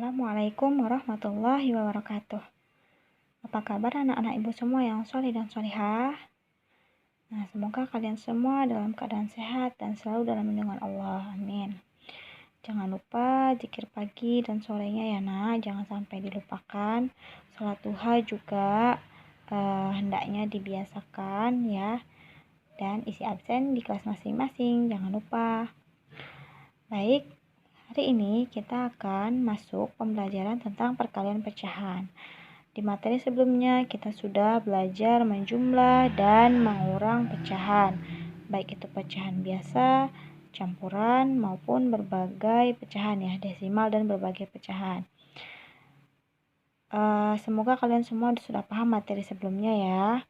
Assalamualaikum warahmatullahi wabarakatuh. Apa kabar anak-anak ibu semua yang soleh dan solihah? Nah, semoga kalian semua dalam keadaan sehat dan selalu dalam lindungan Allah. Amin. Jangan lupa zikir pagi dan sorenya ya nak, jangan sampai dilupakan. Sholat duha juga hendaknya dibiasakan ya. Dan isi absen di kelas masing-masing, jangan lupa. Baik. Hari ini kita akan masuk pembelajaran tentang perkalian pecahan. Di materi sebelumnya kita sudah belajar menjumlah dan mengurang pecahan, baik itu pecahan biasa, campuran maupun berbagai pecahan ya, desimal dan berbagai pecahan. Semoga kalian semua sudah paham materi sebelumnya ya.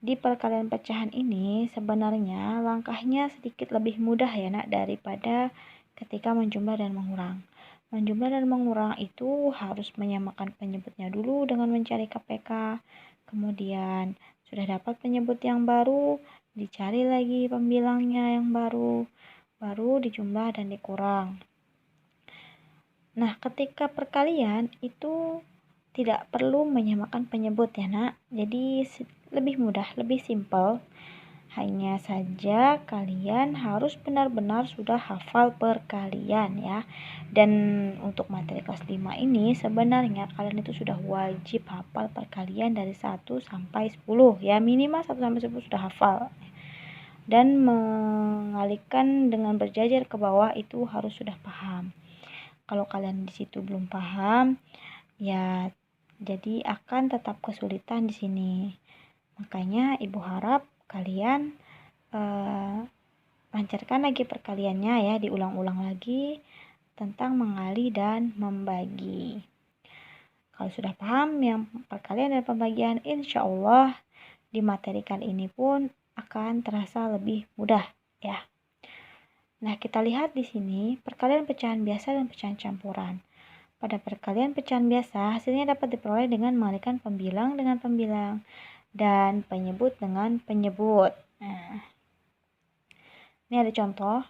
Di perkalian pecahan ini sebenarnya langkahnya sedikit lebih mudah ya nak daripada ketika menjumlah dan mengurang. Menjumlah dan mengurang itu harus menyamakan penyebutnya dulu dengan mencari KPK. Kemudian sudah dapat penyebut yang baru, dicari lagi pembilangnya yang baru dijumlah dan dikurang. Nah, ketika perkalian itu tidak perlu menyamakan penyebut ya nak. Jadi lebih mudah, lebih simpel. Hanya saja kalian harus benar-benar sudah hafal perkalian ya. Dan untuk materi kelas 5 ini sebenarnya kalian itu sudah wajib hafal perkalian dari 1 sampai 10 ya. Minimal 1 sampai 10 sudah hafal. Dan mengalihkan dengan berjajar ke bawah itu harus sudah paham. Kalau kalian di situ belum paham ya, jadi akan tetap kesulitan di sini. Makanya ibu harap kalian lancarkan lagi perkaliannya ya, diulang-ulang lagi tentang mengali dan membagi. Kalau sudah paham yang perkalian dan pembagian, insya Allah di materi kali ini pun akan terasa lebih mudah ya. Nah, kita lihat di sini perkalian pecahan biasa dan pecahan campuran. Pada perkalian pecahan biasa, hasilnya dapat diperoleh dengan mengalihkan pembilang dengan pembilang dan penyebut dengan penyebut. Nah, ini ada contoh.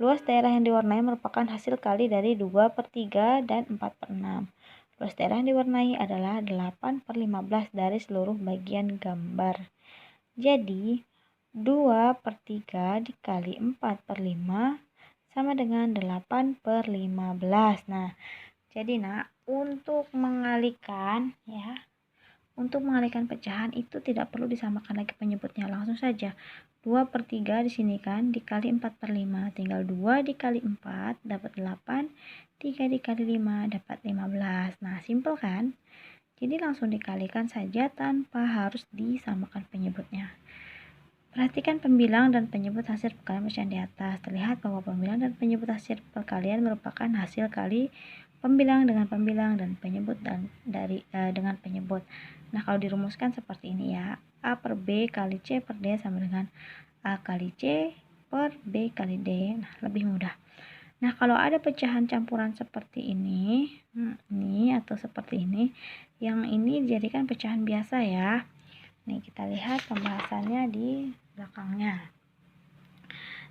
Luas daerah yang diwarnai merupakan hasil kali dari 2/3 dan 4/6. Luas daerah yang diwarnai adalah 8/15 dari seluruh bagian gambar. Jadi, 2/3 dikali 4/5 sama dengan 8/15. Nah, jadi nak, untuk mengalihkan pecahan itu tidak perlu disamakan lagi penyebutnya, langsung saja 2/3 di sini kan dikali 4/5, tinggal 2 dikali 4 dapat 8, 3 dikali 5 dapat 15. Nah, simpel kan? Jadi langsung dikalikan saja tanpa harus disamakan penyebutnya. Perhatikan pembilang dan penyebut hasil perkalian pecahan di atas. Terlihat bahwa pembilang dan penyebut hasil perkalian merupakan hasil kali pembilang dengan pembilang dan penyebut dengan penyebut. Nah, kalau dirumuskan seperti ini ya. A per B kali C per D sama dengan A kali C per B kali D. Nah, lebih mudah. Nah, kalau ada pecahan campuran seperti ini, atau seperti ini, yang ini dijadikan pecahan biasa ya. Nih, kita lihat pembahasannya di belakangnya.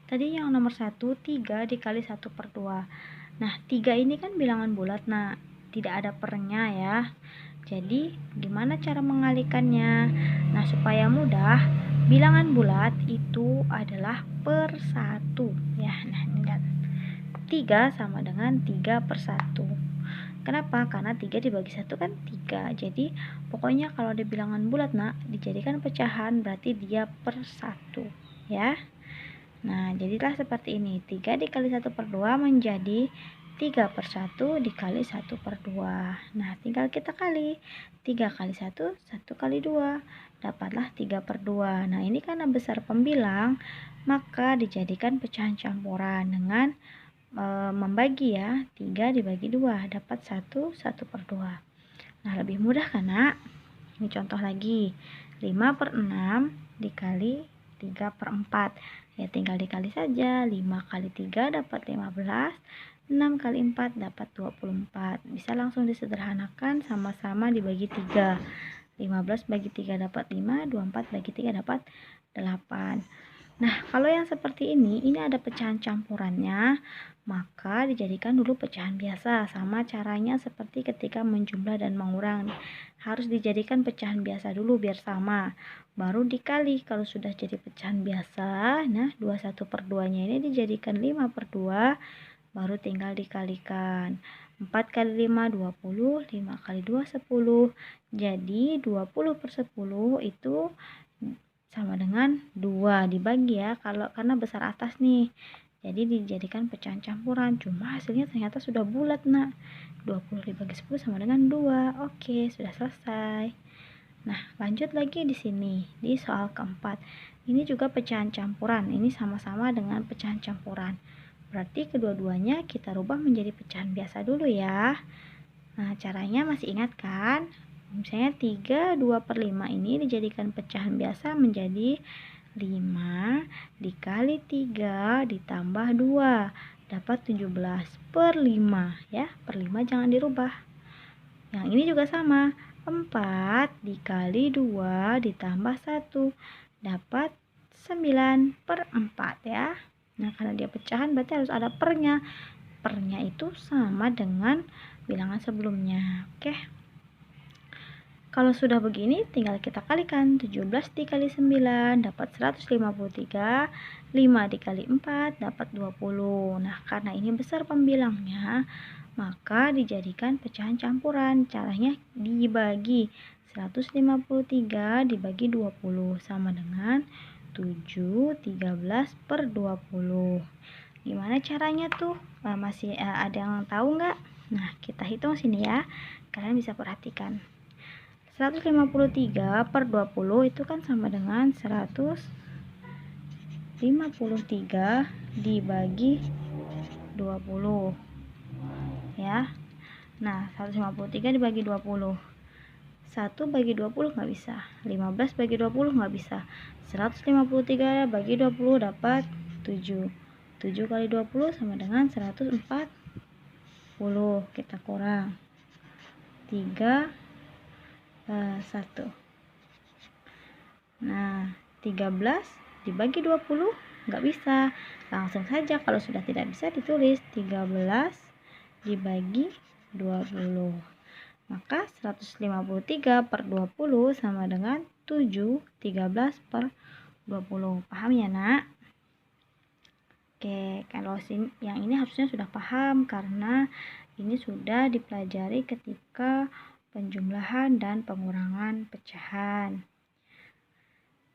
Tadi yang nomor 1, 3 dikali 1/2. Nah, 3 ini kan bilangan bulat, nah tidak ada pernya ya. Jadi, gimana cara mengalihkannya? Nah, supaya mudah, bilangan bulat itu adalah per 1 ya. Nah, ini lihat. 3 sama dengan 3/1. Kenapa? Karena 3 dibagi 1 kan 3. Jadi, pokoknya kalau ada bilangan bulat nak, dijadikan pecahan berarti dia per 1 ya. Nah, jadilah seperti ini. 3 dikali 1/2 menjadi 3/1 dikali 1/2. Nah, tinggal kita kali. 3 kali 1, 1 kali 2. Dapatlah 3/2. Nah, ini karena besar pembilang, maka dijadikan pecahan campuran dengan membagi ya. 3 dibagi 2. Dapat 1, 1/2. Nah, lebih mudah kan nak? Ini contoh lagi. 5/6 dikali 3/4. Ya, tinggal dikali saja. 5 kali 3 dapat 15. 6 kali 4 dapat 24. Bisa langsung disederhanakan, sama-sama dibagi 3. 15 bagi 3 dapat 5. 24 bagi 3 dapat 8. Nah, kalau yang seperti ini ada pecahan campurannya, maka dijadikan dulu pecahan biasa. Sama caranya seperti ketika menjumlah dan mengurang. Harus dijadikan pecahan biasa dulu biar sama. Baru dikali. Kalau sudah jadi pecahan biasa, nah 21/2-nya ini dijadikan 5/2, baru tinggal dikalikan. 4 kali 5, 20. 5 kali 2, 10. Jadi 20/10 itu sama dengan 2 dibagi ya, karena besar atas nih. Jadi dijadikan pecahan campuran, cuma hasilnya ternyata sudah bulat nak. 20 dibagi 10 sama dengan 2. Oke, sudah selesai. Nah, lanjut lagi di sini, di soal keempat. Ini juga pecahan campuran, ini sama-sama dengan pecahan campuran. Berarti kedua-duanya kita rubah menjadi pecahan biasa dulu ya. Nah, caranya masih ingat kan? Misalnya 3/2/5 ini dijadikan pecahan biasa menjadi 5 dikali 3 ditambah 2 dapat 17/5 ya. Per 5 jangan dirubah. Yang ini juga sama. 4 dikali 2 ditambah 1 dapat 9/4 ya. Nah, karena dia pecahan berarti harus ada pernya. Pernya itu sama dengan bilangan sebelumnya. Oke. Kalau sudah begini tinggal kita kalikan. 17 dikali 9 dapat 153. 5 dikali 4 dapat 20. Nah, karena ini besar pembilangnya, maka dijadikan pecahan campuran. Caranya dibagi. 153 dibagi 20 sama dengan 7, 13/20. Gimana caranya tuh? Masih ada yang tahu nggak? Nah, kita hitung sini ya. Kalian bisa perhatikan. 153/20 itu kan sama dengan 153 dibagi 20 ya. Nah, 153 dibagi 20, 1 bagi 20 nggak bisa, 15 bagi 20 nggak bisa, 153 bagi 20 dapat 7. 7 kali 20 sama dengan 140. Kita kurang 3, 1. Nah, 13 dibagi 20 nggak bisa. Langsung saja kalau sudah tidak bisa ditulis 13 dibagi 20. Maka 153/20 sama dengan 7, 13/20. Paham ya nak? Oke, kalau yang ini harusnya sudah paham karena ini sudah dipelajari ketika penjumlahan dan pengurangan pecahan.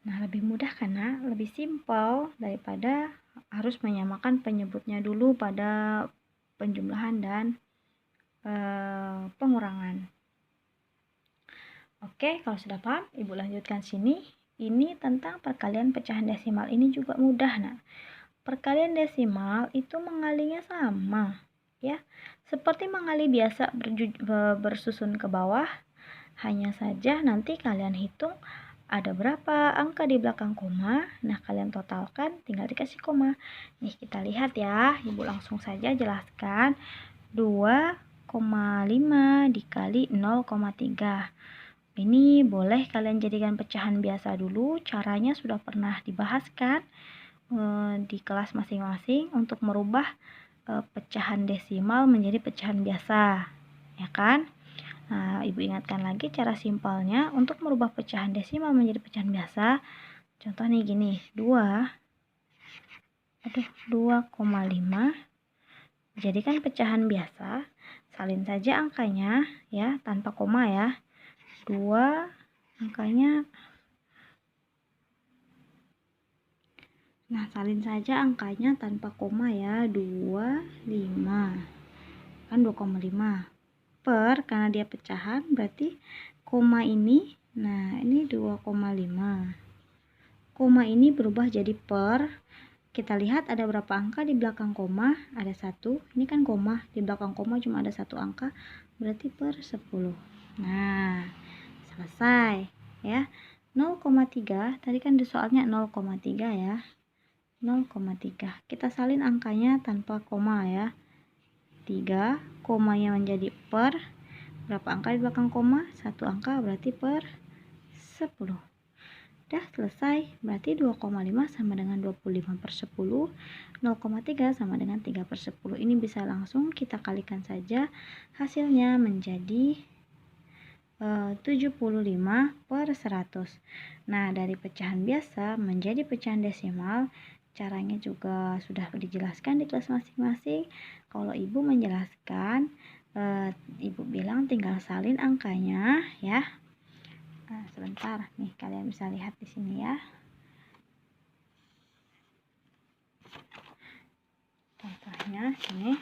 Nah, lebih mudah karena lebih simpel daripada harus menyamakan penyebutnya dulu pada penjumlahan dan pengurangan. Oke, kalau sudah paham, Ibu lanjutkan sini. Ini tentang perkalian pecahan desimal. Ini juga mudah, nah. Perkalian desimal itu mengalinya sama, ya. Seperti mengali biasa bersusun ke bawah. Hanya saja nanti kalian hitung ada berapa angka di belakang koma. Nah, kalian totalkan, tinggal dikasih koma. Nih, kita lihat ya. Ibu langsung saja jelaskan. 2,5 dikali 0,3. Ini boleh kalian jadikan pecahan biasa dulu. Caranya sudah pernah dibahas kan di kelas masing-masing untuk merubah pecahan desimal menjadi pecahan biasa, ya kan? Nah, Ibu ingatkan lagi cara simpelnya untuk merubah pecahan desimal menjadi pecahan biasa. Contoh nih gini, 2,5 jadikan pecahan biasa, salin saja angkanya ya tanpa koma ya. 2 angkanya, nah salin saja angkanya tanpa koma ya. 25 kan 2,5 per, karena dia pecahan berarti koma ini, nah ini 2,5, koma ini berubah jadi per. Kita lihat ada berapa angka di belakang koma, ada 1. Ini kan koma, di belakang koma cuma ada 1 angka, berarti per 10. Nah, selesai ya. 0,3 tadi kan di soalnya 0,3 ya. 0,3 kita salin angkanya tanpa koma ya. 3, komanya menjadi per, berapa angka di belakang koma? 1 angka, berarti per 10. Udah selesai, berarti 2,5 sama dengan 25/10, 0,3 sama dengan 3/10. Ini bisa langsung kita kalikan saja, hasilnya menjadi 75/100. Nah, dari pecahan biasa menjadi pecahan desimal, caranya juga sudah dijelaskan di kelas masing-masing. Kalau ibu menjelaskan, ibu bilang tinggal salin angkanya ya. Nah, sebentar nih, kalian bisa lihat di sini ya. Contohnya sini,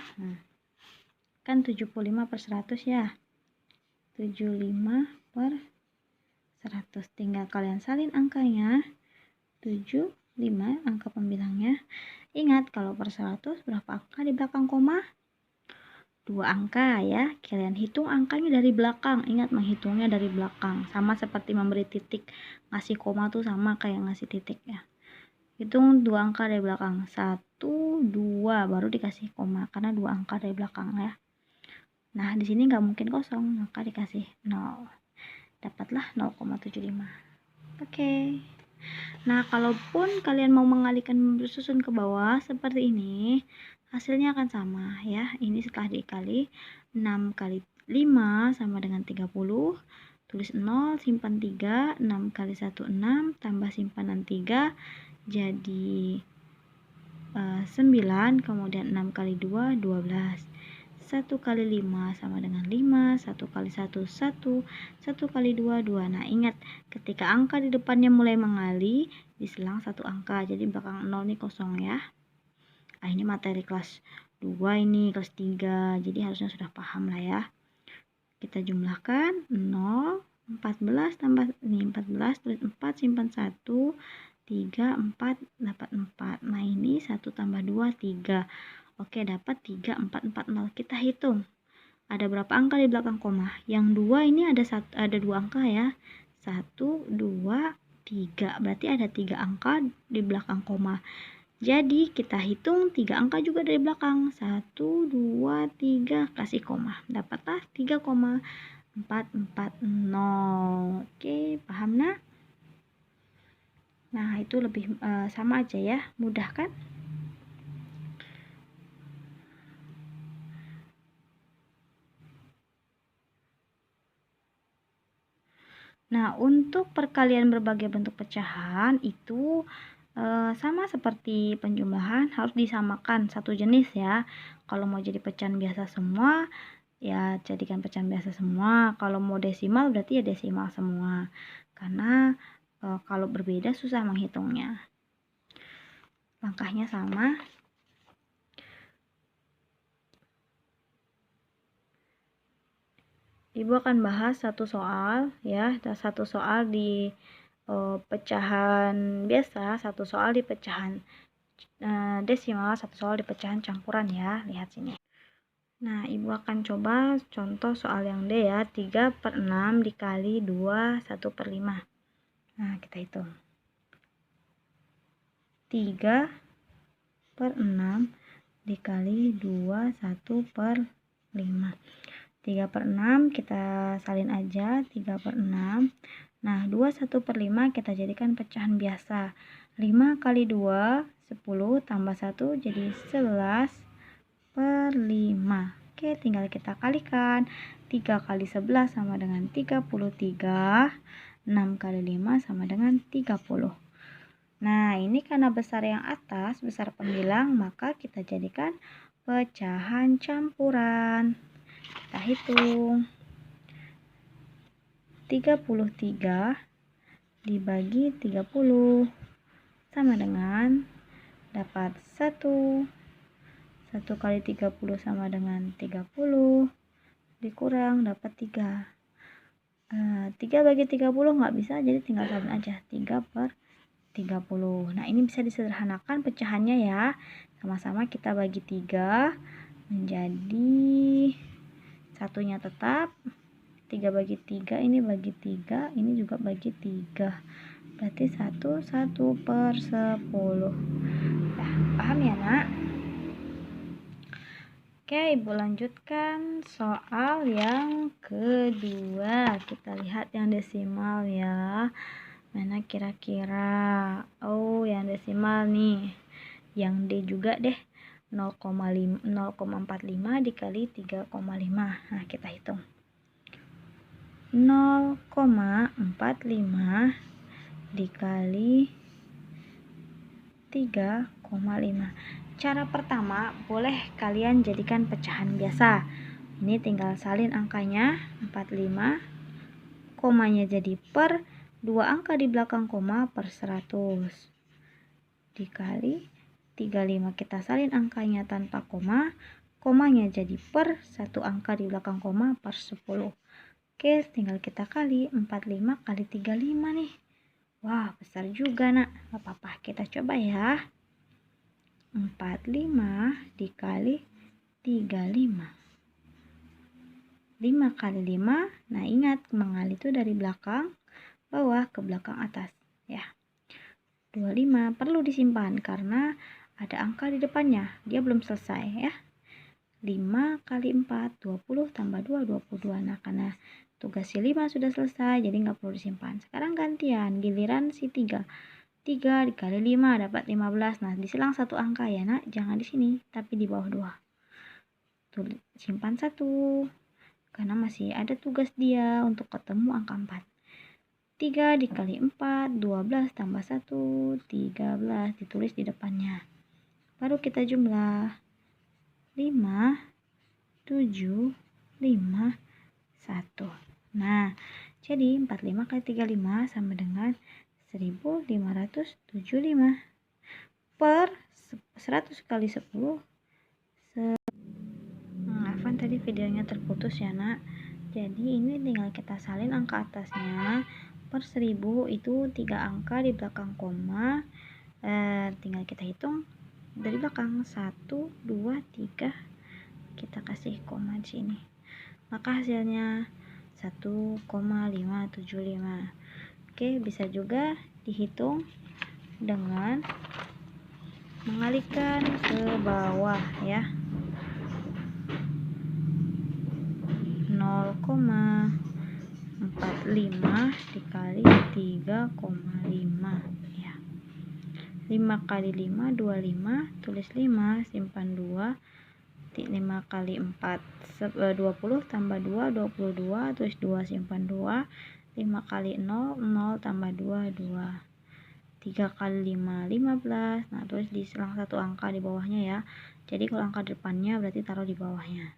kan 75/100 ya. 75/100, tinggal kalian salin angkanya. 75 angka pembilangnya. Ingat, kalau per 100 berapa angka di belakang koma? 2 angka ya. Kalian hitung angkanya dari belakang. Ingat, menghitungnya dari belakang. Sama seperti memberi titik. Ngasih koma tuh sama kayak ngasih titik ya. Hitung 2 angka dari belakang. 1, 2, baru dikasih koma. Karena 2 angka dari belakang ya. Nah, di sini nggak mungkin kosong. Maka dikasih 0. Dapatlah 0,75. Oke. Nah, kalaupun kalian mau mengalihkan bersusun ke bawah seperti ini, hasilnya akan sama ya. Ini setelah dikali 6 kali 5 sama dengan 30. Tulis 0, simpan 3, 6 kali 1 6, tambah simpanan 3 jadi 9, kemudian 6 kali 2 12. 1 kali 5 sama dengan 5, 1 kali 1 1, 1 kali 2 2. Nah, ingat, ketika angka di depannya mulai mengalih, diselang 1 angka, jadi belakang 0 ini kosong ya. Nah, ini materi kelas 2, ini kelas 3, jadi harusnya sudah paham lah ya. Kita jumlahkan 0, 14 tambah ini 14, tulis 4, simpan 1, 3, 4, dapat 4. Nah, ini 1 tambah 2 3. Oke, dapat 3440. Kita hitung. Ada berapa angka di belakang koma? Yang 2 ini ada 2 angka ya. 1, 2, 3. Berarti ada 3 angka di belakang koma. Jadi kita hitung 3 angka juga dari belakang. 1, 2, 3, kasih koma. Dapatlah 3,440. Oke, paham nak? Nah, itu lebih sama aja ya. Mudah kan? Nah, untuk perkalian berbagai bentuk pecahan itu sama seperti penjumlahan, harus disamakan satu jenis ya. Kalau mau jadi pecahan biasa semua, ya jadikan pecahan biasa semua. Kalau mau desimal berarti ya desimal semua. Karena kalau berbeda susah menghitungnya. Langkahnya sama. Ibu akan bahas satu soal ya, satu soal di pecahan biasa, satu soal di pecahan desimal, satu soal di pecahan campuran ya. Lihat sini. Nah, ibu akan coba contoh soal yang D ya, 3/6 dikali 2 1/5. Nah, kita hitung. 3/6 dikali 2 1/5. 3/6 kita salin aja, 3/6. Nah, 2 1/5 kita jadikan pecahan biasa. 5 kali 2 10 tambah 1 jadi 11/5. Oke, tinggal kita kalikan. 3 kali 11 sama dengan 33. 6 kali 5 sama dengan 30. Nah, ini karena besar yang atas, besar pembilang, maka kita jadikan pecahan campuran. Kita hitung. 33 dibagi 30 sama dengan dapat 1. 1 kali 30 sama dengan 30. Dikurang dapat 3. 3 bagi 30 nggak bisa, jadi tinggal salin aja. 3/30. Nah, ini bisa disederhanakan pecahannya ya. Sama-sama kita bagi 3 menjadi satunya tetap. 3 bagi 3, ini bagi 3, ini juga bagi 3. Berarti 1/10. Nah, paham ya nak? Oke, ibu lanjutkan soal yang kedua. Kita lihat yang desimal ya. Mana kira-kira? Oh, yang desimal nih. Yang D juga deh. 0,45 dikali 3,5. Nah, kita hitung. 0,45 dikali 3,5. Cara pertama, boleh kalian jadikan pecahan biasa. Ini tinggal salin angkanya 45, komanya jadi per 2 angka di belakang koma per 100 dikali 35. Kita salin angkanya tanpa koma, komanya jadi per 1 angka di belakang koma per 10. Oke, tinggal kita kali 45 kali 35 nih. Wah, besar juga nak. Gak apa-apa, kita coba ya. 45 dikali 35. 5 kali 5, nah ingat mengali itu dari belakang bawah ke belakang atas ya. 25 perlu disimpan karena ada angka di depannya, dia belum selesai ya. 5 kali 4, 20 tambah 2, 22. Nah, karena tugas si 5 sudah selesai, jadi nggak perlu disimpan. Sekarang gantian, giliran si 3. 3 dikali 5 dapat 15. Nah, disilang satu angka ya nak, jangan di sini, tapi di bawah 2. Tulis, simpan 1. Karena masih ada tugas dia untuk ketemu angka 4. 3 dikali 4, 12 tambah 1, 13. Ditulis di depannya. Baru kita jumlah. 5, 7, 5, 1. Nah, jadi 45 kali 35 sama dengan 1575. Per 100 kali 10. Maafkan tadi videonya terputus ya nak. Jadi ini tinggal kita salin angka atasnya. Per 1000 itu 3 angka di belakang koma. Tinggal kita hitung dari belakang 1, 2, 3. Kita kasih koma di sini. Maka hasilnya 1,575. Oke, bisa juga dihitung dengan mengalihkan ke bawah ya. 0,45 dikali 3,5 ya. 5 kali 5 25, tulis 5, simpan 2. 5 kali 4 20 tambah 2 22, tulis 2, simpan 2. 5 kali 0 0 tambah 2 2. 3 kali 5 15. Nah, tulis disilang satu angka di bawahnya ya. Jadi kalau angka depannya berarti taruh di bawahnya.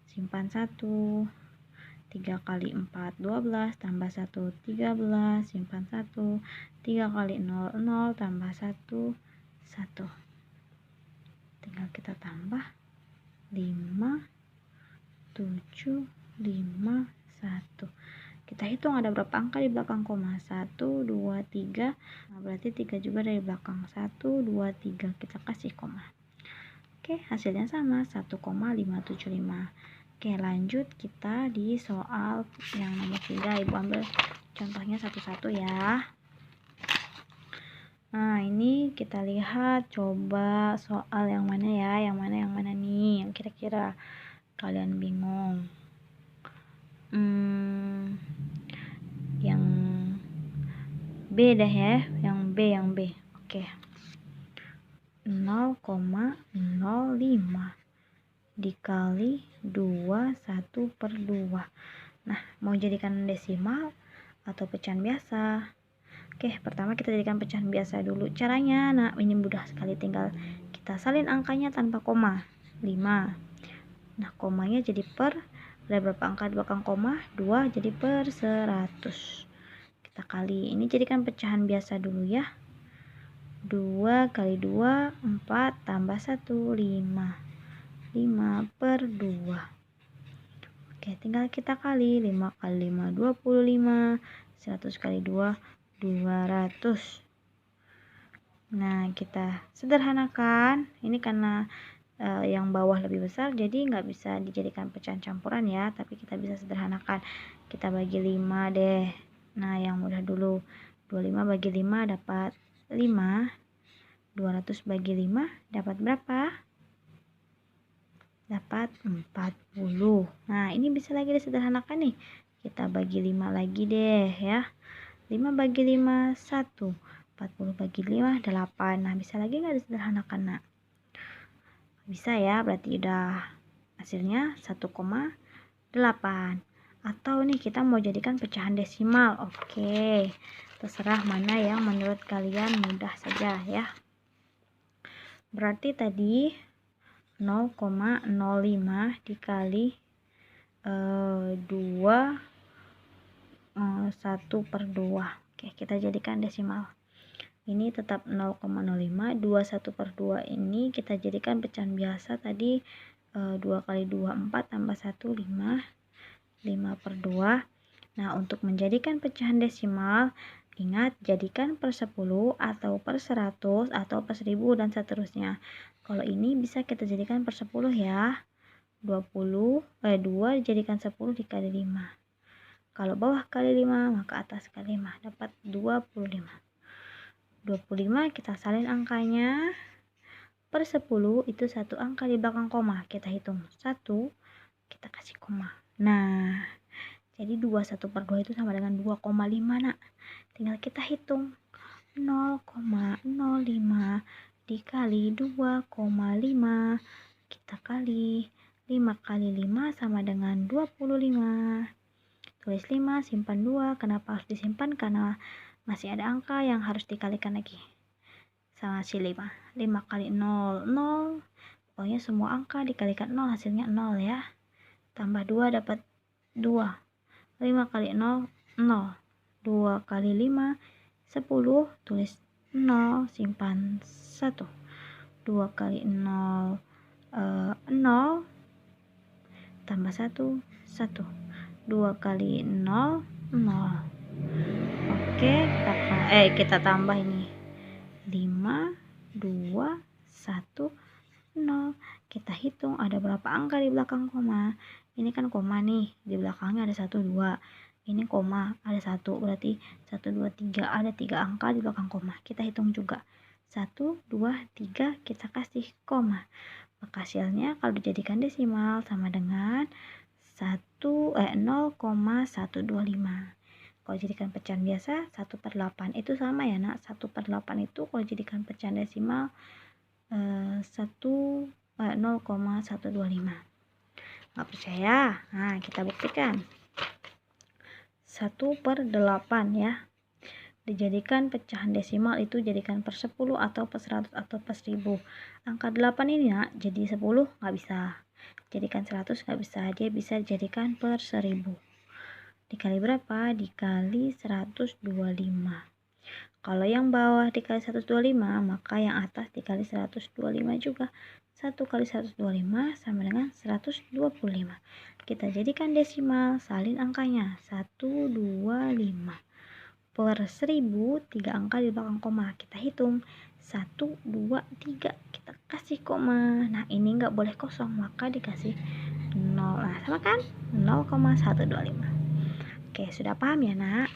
Simpan 1. 3 kali 4 12 tambah 1 13, simpan 1. 3 kali 0 0 tambah 1 1. Tinggal kita tambah 5 7 5 1. Kita hitung ada berapa angka di belakang koma. 1 2 3. Nah, berarti 3 juga dari belakang. 1 2 3. Kita kasih koma. Oke, hasilnya sama 1,575. Oke, lanjut kita di soal yang nomor 3. Ibu ambil contohnya satu-satu ya. Nah, ini kita lihat coba soal yang mana ya, yang mana nih, yang kira-kira kalian bingung. Yang B dah ya, yang B. Oke. 0,05 dikali 21/2. Nah, mau jadikan desimal atau pecahan biasa? Oke, pertama kita jadikan pecahan biasa dulu. Caranya, nah ini mudah sekali, tinggal kita salin angkanya tanpa koma. 5. Nah, komanya jadi per, ada berapa angka di belakang koma? 2, jadi per 100. Kita kali, ini jadikan pecahan biasa dulu ya. 2 kali 2, 4, tambah 1, 5. 5/2. Oke, tinggal kita kali. 5 kali 5 25, 100 kali 2 200. Nah, kita sederhanakan. Ini karena yang bawah lebih besar, jadi nggak bisa dijadikan pecahan campuran ya, tapi kita bisa sederhanakan. Kita bagi 5 deh. Nah, yang mudah dulu. 25 bagi 5 dapat 5. 200 bagi 5 dapat berapa? Dapat 40. Nah, ini bisa lagi disederhanakan nih. Kita bagi 5 lagi deh ya. 5 bagi 5, 1. 40 bagi 5, 8. Nah, bisa lagi nggak disederhanakan, nak? Bisa ya, berarti udah hasilnya 1,8. Atau nih kita mau jadikan pecahan desimal. Oke, terserah mana yang menurut kalian mudah saja ya. Berarti tadi 0,05 dikali 2 1/2. Oke, kita jadikan desimal. Ini tetap 0,05. 21/2 ini kita jadikan pecahan biasa. Tadi 2 kali 2 4 tambah 1 5. 5/2. Nah, untuk menjadikan pecahan desimal, ingat jadikan per 10 atau per 100 atau per 1000 dan seterusnya. Kalau ini bisa kita jadikan per 10 ya. 2 dijadikan 10 dikali 5. Kalau bawah kali 5, maka atas kali 5, dapat 25. 25 kita salin angkanya. Per 10 itu satu angka di belakang koma. Kita hitung 1, kita kasih koma. Nah, jadi 21/2 itu sama dengan 2,5, nak. Tinggal kita hitung 0,05 dikali 2,5. Kita kali 5 kali 5 sama dengan 25. Tulis 5, simpan 2. Kenapa harus disimpan? Karena masih ada angka yang harus dikalikan lagi sama si 5. 5 kali 0, 0. Pokoknya semua angka dikalikan 0 hasilnya 0 ya. Tambah 2 dapat 2. 5 kali 0, 0. 2 kali 5, 10. Tulis 0, simpan 1. 2 kali 0, 0. Tambah 1, 1. 2 kali 0, 0. Oke, kita tambah ini 5, 2, 1, 0. Kita hitung ada berapa angka di belakang koma. Ini kan koma nih, di belakangnya ada 1, 2. Ini koma, ada 1, berarti 1, 2, 3. Ada 3 angka di belakang koma. Kita hitung juga 1, 2, 3, kita kasih koma. Maka hasilnya kalau dijadikan desimal sama dengan 0,125. Kalau jadikan pecahan biasa 1/8 itu sama ya, nak. 1/8 itu kalau jadikan pecahan desimal 0,125. Nggak percaya? Nah, kita buktikan. 1/8 ya. Dijadikan pecahan desimal itu jadikan per 10 atau per 100 atau per 1000. Angka 8 ini, nak, jadi 10 nggak bisa. Jadikan 100 nggak bisa. Dia bisa dijadikan per 1000. Dikali berapa? Dikali 125. Kalau yang bawah dikali 125, maka yang atas dikali 125 juga. 1 kali 125 sama dengan 125. Kita jadikan desimal, salin angkanya. 125. Per 1000, 3 angka di belakang koma. Kita hitung 1, 2, 3. Kita kasih koma. Nah, ini nggak boleh kosong, maka dikasih 0. Nah, sama kan? 0,125. Oke, sudah paham ya, nak?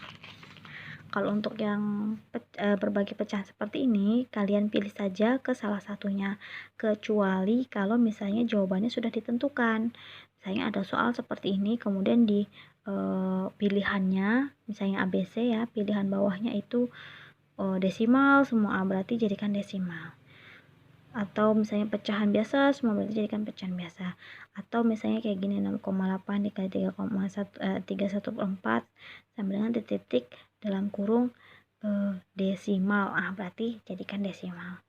Kalau untuk yang berbagi pecahan seperti ini, kalian pilih saja ke salah satunya. Kecuali kalau misalnya jawabannya sudah ditentukan. Misalnya ada soal seperti ini, kemudian di pilihannya, misalnya ABC ya, pilihan bawahnya itu desimal semua, berarti jadikan desimal. Atau misalnya pecahan biasa semua, berarti jadikan pecahan biasa. Atau misalnya kayak gini, 0,8 dikali 3,1/4 sama dengan titik dalam kurung desimal. Berarti jadikan desimal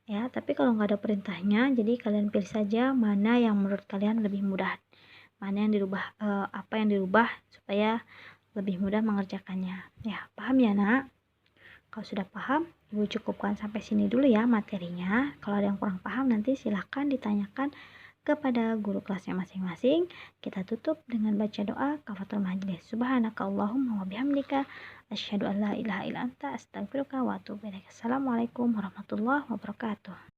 ya. Tapi kalau nggak ada perintahnya, jadi kalian pilih saja mana yang menurut kalian lebih mudah, mana yang dirubah, apa yang dirubah supaya lebih mudah mengerjakannya ya. Paham ya, nak? Kalau sudah paham, Ibu cukupkan sampai sini dulu ya materinya. Kalau ada yang kurang paham, nanti silahkan ditanyakan kepada guru kelasnya masing-masing. Kita tutup dengan baca doa kafaratul majlis. Subhanaka Allahumma wa bihamdika asyhadu an la ilaha illa anta astaghfiruka wa atubu ilaik. Assalamualaikum warahmatullahi wabarakatuh.